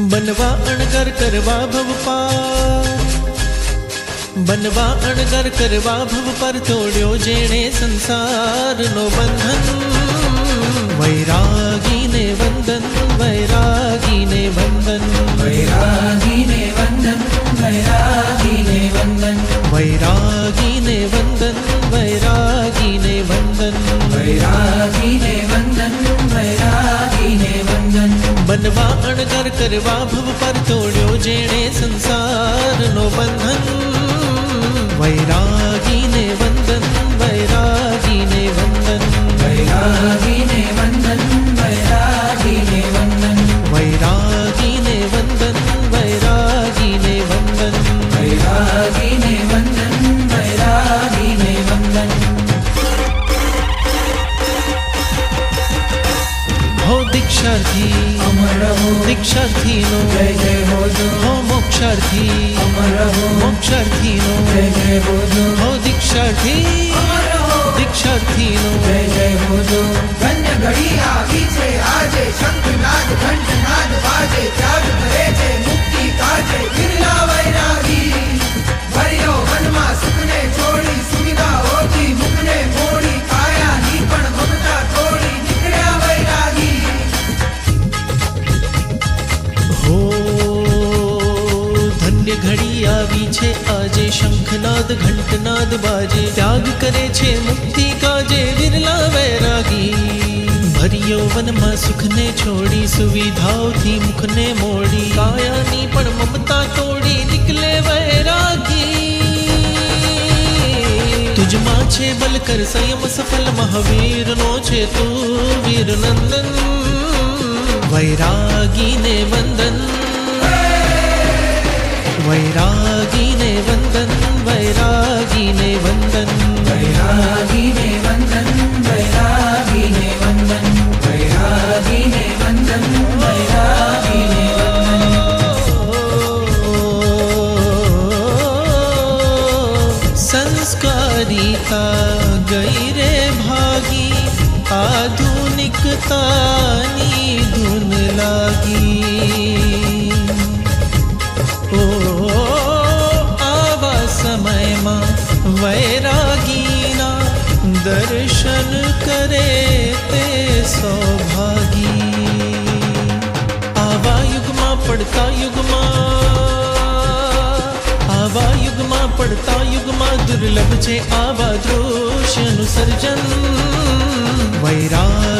बनवा अणगर करवा भव पार, बनवा अणगर करवा भव पर तोड्यो जेणे संसार नो बंधन। वैरागी ने वंदन, वैरागी ने वंदन, वैरागी ने वंदन, वैरागी ने वंदन, वैरागी ने वंदन, वैरागी ने वंदन, वैरागी ने वंदन, वैरागी ने वंदन। बनवा अणगर करवा भव पर तोड्यो जेणे संसार नो बंधन। वैरागी ने वंदन, वैरागी ने वंदन, वैरागी ने वंदन, वैरागी ने वंदन, वैरागी ने वंदन, वैरागी ने वंदन, वैरागी ने वंदन, वैरागी ने वंदन। हो दीक्षार्थी अमर हो दीक्षार्थी नो जय जय हो जो, हो मोक्षार्थी अमर हो मोक्षार्थी नो जय जय हो जो, हो दीक्षार्थी अमर हो दीक्षार्थी नो जय जय हो जो। धन्य घड़ी આવી છે આજે, શંખનાદ ઘંટનાદ વાજે, ત્યાગ કરે છે મુક્તિ કાજે બિરલા વૈરાગી। ભર્યો વનમાં સુખને છોડી, સુવિધાઓથી મુખને મોડી, કાયાની પણ મમતા તોડી નીકળ્યા વૈરાગી। हो धन्य घड़ी आवी छे आजे, शंखनाद घंटनाद बाजे, त्याग करे छे मुक्ति काजे विरला वैरागी। भरियो वनमा सुखने छोड़ी, सुविधाओथी मुखने मोड़ी, कायानी पण ममता तोड़ी निकले वैरागी। तुझमा छे बलकर संयम सफल, महावीर नो छे तू वीर नंदन। वैरागी ने वंदन, वैरागी ने वंदन, वैरागी ने वंदन, वैरागी ने वंदन, वैरागी ने वंदन, वैरागी ने वंदन, वैरागी ने वंदन। संस्कारिता गई रे भागी, आधुनिकतानी धुन लागी। ओ आवा समयमा वैरागीना दर्शन करे ते सौभागी। आवा युगमा पड़ता युगमा, आवा युगमा पड़ता युगमा दुर्लभ छे आवा दृश्यनु सर्जन। वैरागी